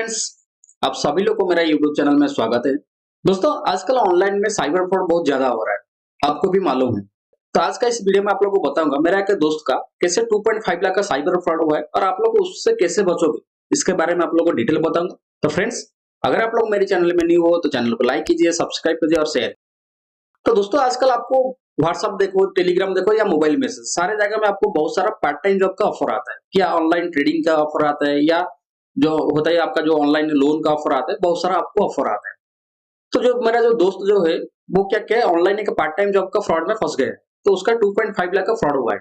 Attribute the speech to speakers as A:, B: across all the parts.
A: Friends, आप सभी लोग को मेरा यूट्यूब चैनल में स्वागत है। दोस्तों, आजकल ऑनलाइन में साइबर फ्रॉड बहुत ज्यादा हो रहा है, आपको भी मालूम है। तो आज का इस वीडियो में आप लोगों को बताऊंगा मेरा एक दोस्त का कैसे 2.5 लाख का साइबर फ्रॉड हुआ है और आप लोग उससे कैसे बचोगे, इसके बारे में आप लोगों को डिटेल बताऊंगा। तो फ्रेंड्स, अगर आप लोग मेरे चैनल में न्यू हो तो चैनल को लाइक कीजिए, सब्सक्राइब कीजिए और शेयर। तो दोस्तों, आजकल आपको व्हाट्सएप देखो, टेलीग्राम देखो या मोबाइल मैसेज, सारे जगह में आपको बहुत सारा पार्ट टाइम जॉब का ऑफर आता है, क्या ऑनलाइन ट्रेडिंग का ऑफर आता है, या जो होता है आपका जो ऑनलाइन लोन का ऑफर आता है, बहुत सारा आपको ऑफर आता है। तो जो मेरा जो दोस्त जो है, वो क्या क्या ऑनलाइन एक पार्ट टाइम जॉब का फ्रॉड में फंस गया है। तो उसका 2.5 लाख का फ्रॉड हुआ है।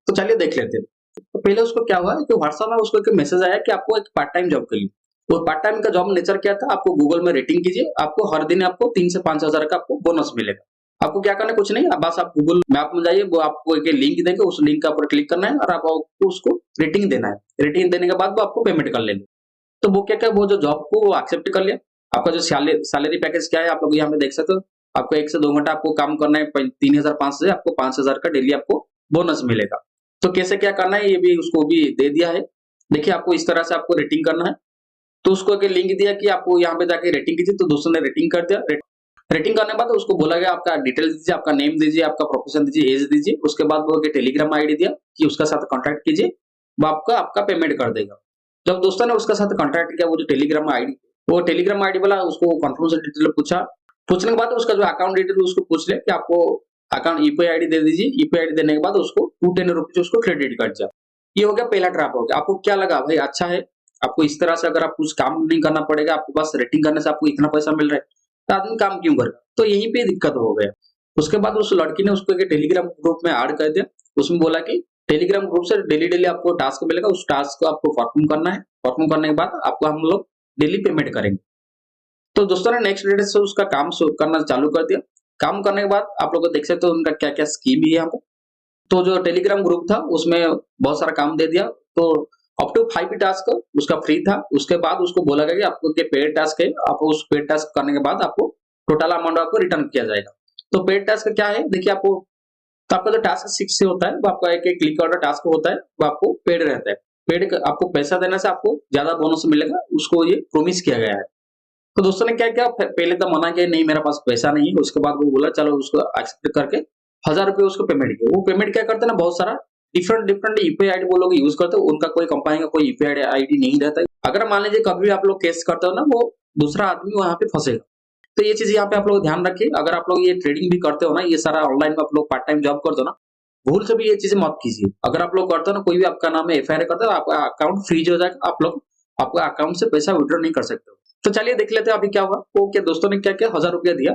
A: तो चलिए देख लेते हैं। तो पहले उसको क्या हुआ कि व्हाट्सएप में उसको एक मैसेज आया कि आपको एक पार्ट टाइम जॉब के लिए। वो पार्ट टाइम का जॉब नेचर क्या था, आपको गूगल में रेटिंग कीजिए, आपको हर दिन आपको 3 से 5 हजार का आपको बोनस मिलेगा। आपको क्या करना है, कुछ नहीं, बस आप गूगल मैप में जाइए, वो आपको एक लिंक देंगे, उस लिंक के ऊपर क्लिक करना है और आपको उसको रेटिंग देना है। रेटिंग देने के बाद वो आपको पेमेंट कर लेंगे। तो वो क्या क्या वो जो जॉब को वो एक्सेप्ट कर लिया। आपका जो सैलरी पैकेज क्या है, आप लोग यहाँ पे देख सकते हो। आपको 1 से 2 घंटा आपको काम करना है, 3,500 से आपको 5,000 का डेली आपको बोनस मिलेगा। तो कैसे क्या करना है ये भी उसको भी दे दिया है। देखिए, आपको इस तरह से आपको रेटिंग करना है। तो उसको एक लिंक दिया कि आपको यहाँ पे जाके रेटिंग कीजिए, तो दोस्तों ने रेटिंग कर दिया। रेटिंग करने के बाद उसको बोला गया आपका डिटेल्स दीजिए, आपका नेम दीजिए, आपका प्रोफेशन दीजिए, एज दीजिए। उसके बाद वो टेलीग्राम आईडी दिया कि उसका साथ कॉन्टैक्ट कीजिए, वो आपका आपका पेमेंट कर देगा। जब दोस्तों ने उसका साथ कॉन्टैक्ट किया, वो जो टेलीग्राम आईडी, वो टेलीग्राम आईडी वाला उसको कन्फर्म से डिटेल पूछा। पूछने के बाद उसका जो अकाउंट डिटेल उसको पूछ ले कि आपको अकाउंट यूपीआई आईडी दे दीजिए। यूपीआई आईडी देने के बाद उसको 210 रुपीज उसको क्रेडिट कर दिया। ये हो गया पहला ट्रैप हो गया। आपको क्या लगा भाई, अच्छा है, आपको इस तरह से अगर आप कुछ काम नहीं करना पड़ेगा, आपके पास रेटिंग करने से आपको इतना पैसा मिल रहा है, तो आदमी काम क्यों करेगा। तो यहीं पे दिक्कत हो गया। उसके बाद उस लड़की ने उसको एक टेलीग्राम ग्रुप में ऐड कर दिया। उसमें बोला कि टेलीग्राम ग्रुप से डेली डेली आपको टास्क मिलेगा, उस टास्क को आपको परफॉर्म करना है। परफॉर्म करने के बाद आपको हम लोग डेली पेमेंट करेंगे। तो दोस्तों ने नेक्स्ट डे से उसका काम करना चालू कर दिया। काम करने के बाद आप लोग देख सकते हो उनका क्या क्या स्कीम है यहाँ पे। तो जो टेलीग्राम ग्रुप था उसमें बहुत सारा काम दे दिया। तो अप टू 5 टास्क उसका फ्री था। उसके बाद उसको बोला गया कि आपको पेड टास्क है, आप उस पेड टास्क करने के बाद आपको टोटल अमाउंट आपको रिटर्न किया जाएगा। तो पेड टास्क क्या है, देखिए आपको, तो आपका जो टास्क 6 से होता है वो आपका एक क्लिक ऑर्डर टास्क होता है, वो आपको पेड रहता है। पेड आपको पैसा देने से आपको ज्यादा बोनस मिलेगा, उसको ये प्रोमिस किया गया है। तो दोस्तों ने क्या किया, पहले तो मना किया नहीं मेरा पास पैसा नहीं है। उसके बाद वो बोला चलो उसको एक्सेप्ट करके 1,000 रुपये उसको पेमेंट किया। वो पेमेंट क्या करते हैं ना, बहुत सारा डिफरेंट डिफरेंट यूपीआई आईडी वो लोग यूज करते हो, उनका कोई कंपनी का कोई यूपीआई आईडी नहीं रहता है। अगर मान लीजिए कभी भी आप लोग केस करते हो ना, वो दूसरा आदमी वहां पे फंसेगा। तो ये चीज यहाँ पे आप लोग ध्यान रखिए। अगर आप लोग ये ट्रेडिंग भी करते हो ना, ये सारा ऑनलाइन में आप लोग पार्ट टाइम जॉब करते हो ना, भूल से भी ये चीजें मत कीजिए। अगर आप लोग करते हो ना, कोई भी आपका नाम है एफआईआर करते हो, आपका अकाउंट फ्रीज हो जाएगा, आप लोग आपका अकाउंट से पैसा विड्रॉ नहीं कर सकते हो। तो चलिए देख लेते हैं अभी क्या हुआ। वो क्या दोस्तों ने क्या किया, 1,000 रुपया दिया।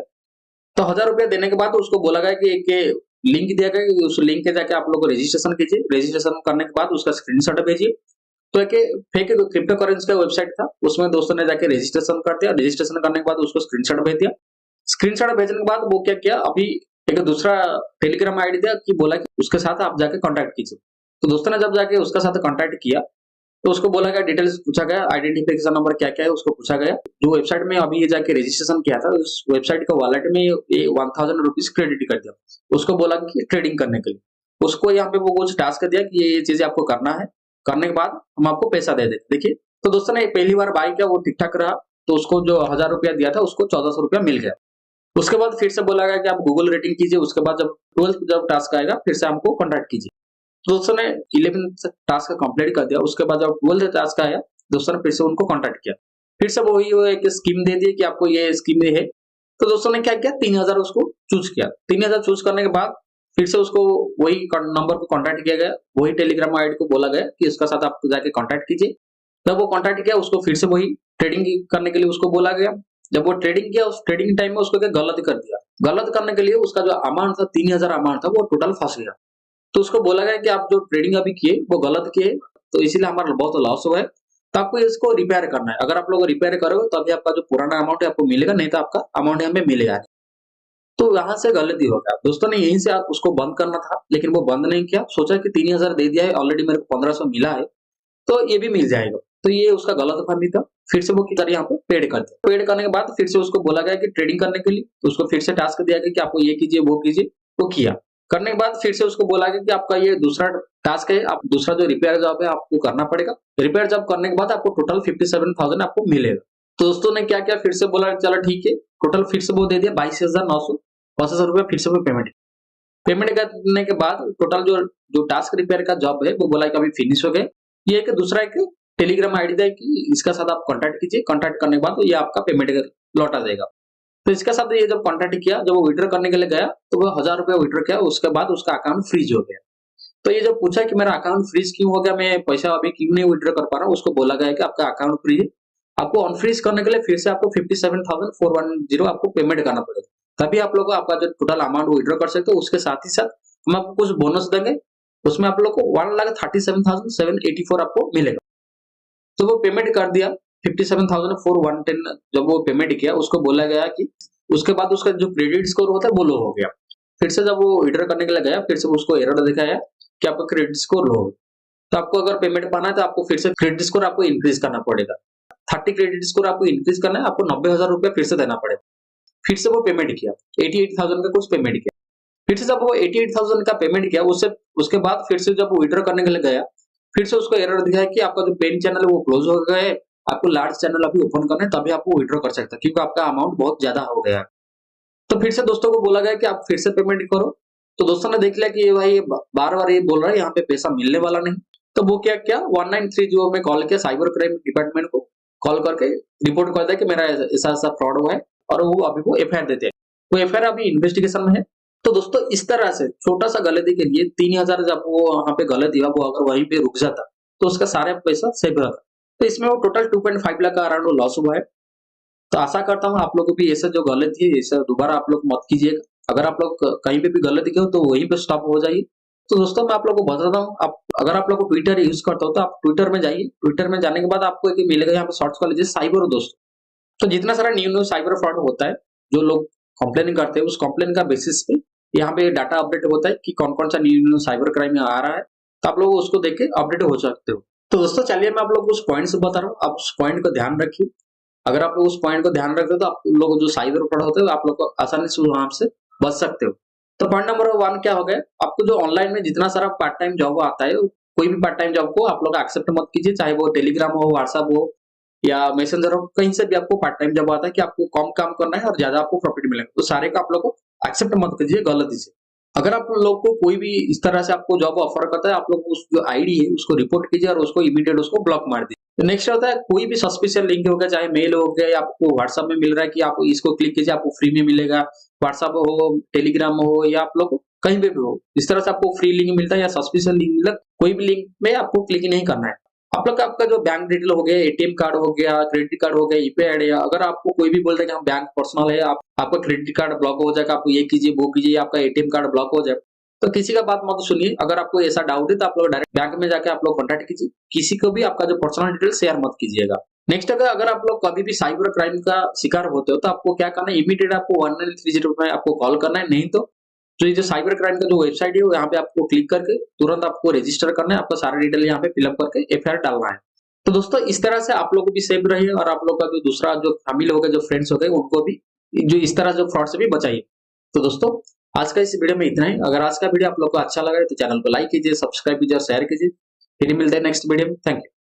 A: तो 1,000 रुपया देने के बाद उसको बोला गया कि एक लिंक दिया गया कि उस लिंक के जाके आप लोग रजिस्ट्रेशन कीजिए। रजिस्ट्रेशन करने के बाद उसका स्क्रीनशॉट भेजिए। तो एक फेक क्रिप्टो करेंसी का वेबसाइट था, उसमें दोस्तों ने जाके रजिस्ट्रेशन कर दिया। रजिस्ट्रेशन करने के बाद उसको स्क्रीनशॉट भेज दिया। स्क्रीनशॉट भेजने के बाद वो क्या किया, अभी एक दूसरा टेलीग्राम आईडी दिया कि बोला कि उसके साथ आप जाके कांटेक्ट कीजिए। तो दोस्तों ने जब जाके उसके साथ कांटेक्ट किया, तो उसको बोला गया, डिटेल्स पूछा गया, आइडेंटिफिकेशन नंबर क्या क्या है उसको पूछा गया। जो वेबसाइट में अभी ये जाके रजिस्ट्रेशन किया था, उस वेबसाइट का वॉलेट में ये 1,000 रुपीज क्रेडिट कर दिया। उसको बोला कि ट्रेडिंग करने के लिए उसको यहाँ पे वो कुछ टास्क दिया कि ये चीजें आपको करना है, करने के बाद हम आपको पैसा दे देंगे। देखिए, तो दोस्तों ने पहली बार बाई किया, वो ठीक ठाक रहा। तो उसको जो 1,000 रुपया दिया था उसको 1,400 रुपया मिल गया। उसके बाद फिर से बोला गया कि आप गूगल रेटिंग कीजिए। उसके बाद जब 12th जब टास्क आएगा फिर से हमको कॉन्टैक्ट कीजिए। दोस्तों ने 11 टास्क कंप्लीट कर दिया। उसके बाद जब 12th टास्क आया, दोस्तों ने फिर से उनको कॉन्टैक्ट किया। फिर से वही वो एक स्कीम दे दी कि आपको ये स्कीम है। तो दोस्तों ने क्या किया, 3,000 उसको चूज किया। 3,000 चूज करने के बाद फिर से उसको वही नंबर को कॉन्टैक्ट किया गया। वही टेलीग्राम आईडी को बोला गया कि इसका साथ आप जाके कॉन्टैक्ट कीजिए। जब वो कॉन्टैक्ट किया, उसको फिर से वही ट्रेडिंग करने के लिए उसको बोला गया। जब वो ट्रेडिंग किया, उस ट्रेडिंग टाइम में उसको क्या गलत कर दिया। गलत करने के लिए उसका जो अमाउंट था 3,000 अमाउंट था, वो टोटल फंस गया। तो उसको बोला गया कि आप जो ट्रेडिंग अभी किए वो गलत किए, तो इसीलिए हमारा बहुत लॉस हुआ है। तो आपको इसको रिपेयर करना है। अगर आप लोग रिपेयर करोगे तो अभी आपका जो पुराना अमाउंट है आपको मिलेगा, नहीं तो आपका अमाउंट हमें मिलेगा। तो यहाँ से गलती हो गया। दोस्तों ने यहीं से आप उसको बंद करना था, लेकिन वो बंद नहीं किया। सोचा कि 3,000 दे दिया है, ऑलरेडी मेरे को 1,500 मिला है, तो ये भी मिल जाएगा। तो ये उसका गलत फहमी था। फिर से वो किधर यहाँ पे पेड कर दिया। पेड करने के बाद फिर से उसको बोला गया कि ट्रेडिंग करने के लिए, तो उसको फिर से टास्क दिया गया कि आपको ये कीजिए वो कीजिए। तो किया। करने के बाद फिर से उसको बोला गया कि आपका ये दूसरा टास्क है, आप दूसरा जो रिपेयर जॉब है आपको करना पड़ेगा। रिपेयर जॉब करने के बाद आपको टोटल 57,000 आपको मिलेगा। तो दोस्तों ने क्या किया, फिर से बोला चलो ठीक है, टोटल फिर से वो दे दिया 22,985 रुपया फिर से वो पेमेंट। पेमेंट करने के बाद टोटल जो जो टास्क रिपेयर का जॉब है वो बोला कि अभी फिनिश हो गया। ये एक दूसरा एक टेलीग्राम आईडी था कि इसका साथ आप कांटेक्ट कीजिए, कांटेक्ट करने के बाद ये आपका पेमेंट लौटा देगा। तो इसके साथ ये जब कांटेक्ट किया, जब वो विड्रॉ करने के लिए गया तो वो 1000 रुपया विड्रॉ किया, उसके बाद उसका अकाउंट फ्रीज हो गया। तो ये जब पूछा कि मेरा अकाउंट फ्रीज क्यों हो गया, मैं पैसा अभी क्यों नहीं विड्रॉ कर पा रहा हूँ, उसको बोला गया कि आपका अकाउंट फ्रीज है। आपको अनफ्रीज करने के लिए फिर से आपको 57,410 आपको पेमेंट करना पड़ेगा। तभी आप लोग को आपका जो टोटल अमाउंट विड्रॉ कर सकते हो। उसके साथ ही साथ हम आपको कुछ बोनस देंगे, उसमें आप लोग को 1,37,784 आपको मिलेगा। तो वो पेमेंट कर दिया 57,410। जब वो पेमेंट किया उसको बोला गया कि उसके बाद उसका जो क्रेडिट स्कोर होता है वो लो हो गया। फिर से जब वो विड्रॉ करने के लिए गया, फिर से उसको एरर दिखाया कि आपका क्रेडिट स्कोर लो हो। तो आपको अगर पेमेंट पाना है तो आपको फिर से क्रेडिट स्कोर आपको इंक्रीज करना पड़ेगा। 30 क्रेडिट स्कोर आपको इंक्रीज करना है, आपको 90,000 रुपया फिर से देना पड़ेगा। फिर से वो पेमेंट किया, 88,000 का कुछ पेमेंट किया। फिर से जब वो 88,000 का पेमेंट किया, उससे उसके बाद फिर से जब वो विड्रॉ करने के लिए गया, फिर से उसको एरर दिखाया कि आपका जो पेन चैनल है वो क्लोज हो गया है, आपको लार्ज चैनल अभी ओपन करना है तभी आप वो विड्रॉ कर सकते हैं, क्योंकि आपका अमाउंट बहुत ज्यादा हो गया है। तो फिर से दोस्तों को बोला गया कि आप फिर से पेमेंट करो। तो दोस्तों ने देख लिया कि ये भाई बार-बार ये बोल रहा है यहाँ पे पैसा मिलने वाला नहीं। तो वो क्या किया, 1930 में कॉल किया, साइबर क्राइम डिपार्टमेंट को कॉल करके रिपोर्ट कर दिया कि मेरा ऐसा-ऐसा फ्रॉड हुआ है, और वो अभी वो एफआईआर देते हैं। वो एफआईआर अभी इन्वेस्टिगेशन में है। तो दोस्तों इस तरह से छोटा-सा गलती के लिए 3,000 जब वो वहाँ पे गलत हुआ, वो अगर वहीं पे रुक जाता, तो उसका सारा पैसा सेव रहता। तो इसमें वो टोटल 2.5 लाख का अराउंड लॉस हुआ है। तो आशा करता हूँ आप लोगों को भी ऐसा जो गलती है, ऐसा दोबारा आप लोग मत कीजिएगा। अगर आप लोग कहीं पे भी गलती किए हो तो वहीं पे स्टॉप हो जाइए। तो दोस्तों मैं आप लोगों को बताता हूँ, आप अगर आप लोग को ट्विटर यूज़ करते हो तो आप ट्विटर में जाइए। ट्विटर में जाने के बाद आपको एक मिलेगा, यहाँ पे सर्च कर लीजिए साइबर दोस्त। तो जितना सारा न्यू साइबर फ्रॉड होता है, जो लोग कंप्लेन करते हैं, उस कंप्लेन का बेसिस पे यहाँ पे डाटा अपडेट होता है कि कौन-कौन सा न्यू साइबर क्राइम आ रहा है। तो आप लोग उसको देख के अपडेट हो सकते हो। तो दोस्तों चलिए मैं आप लोग को उस पॉइंट से बता रहा हूँ, आप उस पॉइंट को ध्यान रखिए। अगर आप लोग उस पॉइंट को ध्यान रखते हो तो आप लोग जो साइबर फ्रॉड होते हो, आप लोग को आसानी से वहां से बच सकते हो। तो पॉइंट नंबर 1 क्या हो गया, आपको जो ऑनलाइन में जितना सारा पार्ट टाइम जॉब आता है, कोई भी पार्ट टाइम जॉब को आप लोग एक्सेप्ट मत कीजिए, चाहे वो टेलीग्राम हो, व्हाट्सएप हो या मैसेंजर हो, कहीं से भी आपको पार्ट टाइम जॉब आता है कि आपको कम काम करना है और ज्यादा आपको प्रॉफिट मिलेगा, तो सारे का आप लोग को एक्सेप्ट मत कीजिए गलती से। अगर आप लोग को कोई भी इस तरह से आपको जॉब ऑफर करता है, आप लोग उस जो आईडी है उसको रिपोर्ट कीजिए और उसको इमीडिएट उसको ब्लॉक मार दीजिए। तो नेक्स्ट होता है, कोई भी सस्पिशियस लिंक हो गया, चाहे मेल हो गया या आपको व्हाट्सएप में मिल रहा है कि आप इसको क्लिक कीजिए आपको फ्री में मिलेगा, व्हाट्सएप हो, टेलीग्राम हो या आप लोग कहीं पे भी हो, इस तरह से आपको फ्री लिंक मिलता है या सस्पिशियस लिंक मिलता है, कोई भी लिंक में आपको क्लिक नहीं करना है। आप लोग का आपका जो बैंक डिटेल हो गया, एटीएम कार्ड हो गया, क्रेडिट कार्ड हो गया, यूपीआई आईडी, अगर आपको कोई भी बोलता है कि हम बैंक पर्सनल है, आपका क्रेडिट कार्ड ब्लॉक हो जाएगा, आपको ये कीजिए वो कीजिए, आपका एटीएम कार्ड ब्लॉक हो जाए, तो किसी का बात मत सुनिए। अगर आपको ऐसा डाउट है तो आप लोग डायरेक्ट बैंक में जाके आप लोग कॉन्टैक्ट कीजिए। किसी को भी आपका जो पर्सनल डिटेल शेयर मत कीजिएगा। नेक्स्ट अगर आप लोग कभी भी साइबर क्राइम का शिकार होते हो तो आपको क्या करना है, इमीडिएट आपको 1930 में आपको कॉल करना है, नहीं तो जो ये जो साइबर क्राइम का जो वेबसाइट है यहाँ पे आपको क्लिक करके तुरंत आपको रजिस्टर करना है, आपका सारा डिटेल यहाँ पे फिलअप करके एफआईआर डालना है। तो दोस्तों इस तरह से आप लोग भी सेफ रहिए और आप लोग का जो दूसरा जो फैमिली हो गए, जो फ्रेंड्स हो गए, उनको भी जो इस तरह जो फ्रॉड से भी बचाइए। तो दोस्तों आज का इस वीडियो में इतना ही। अगर आज का वीडियो आप लोग को अच्छा लगा है तो चैनल को लाइक कीजिए, सब्सक्राइब कीजिए और शेयर कीजिए। फिर मिलते हैं नेक्स्ट वीडियो में। Thank you.